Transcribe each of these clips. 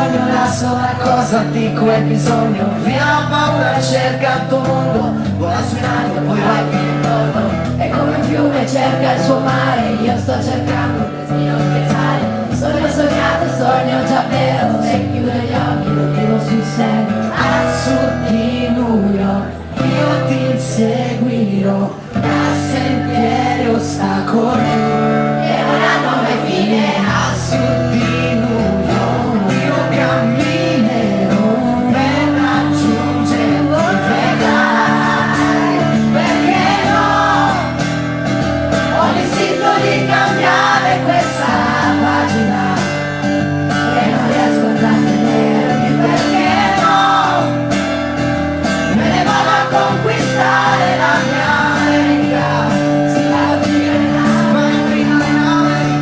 sogno, la sola cosa di cui hai bisogno. Via la paura, cerca il tuo mondo, vola sui nani e poi vai fino in fondo. È come un fiume, cerca il suo mare, io sto cercando il destino speciale. Sogno sognato, sogno già vero, se chiudo gli occhi lo vivo sul serio. A sud di New York, io ti inseguirò, da sentieri ostacoli e non hanno mai fine. A sud di New York, io camminerò per raggiungerti, vedrai, perché no? Ho l'istinto di cambiare questa pagina e non riesco a trattenermi, perché no? Me ne vado a conquistare la mia America, sì, la mia America,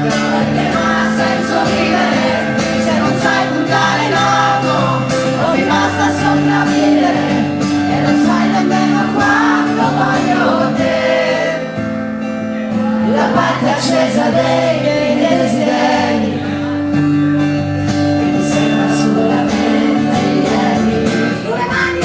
perché non ha senso vivere se non sai puntare in alto, non mi basta sopravvivere e non sai nemmeno quanto voglio te. La parte accesa dei miei desideri che mi sembra solamente ieri. Sulle mani!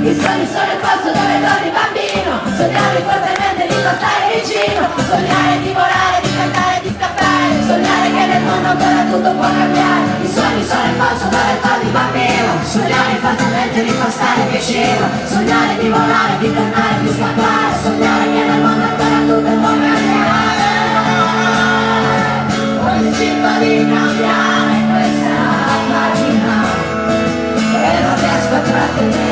I sogni sono il posto dove torni bambino, sognare fortemente di non stare vicino, sognare di volare, di cantare, di scappare, sognare che nel mondo ancora tutto può cambiare. I sogni sono il posto dove torni bambino, sognare fortemente di non stare vicino, sognare di volare, di cantare, di scappare, sognare che nel mondo ancora tutto può cambiare. Ho l'istinto di cambiare questa pagina e non riesco a trattenere.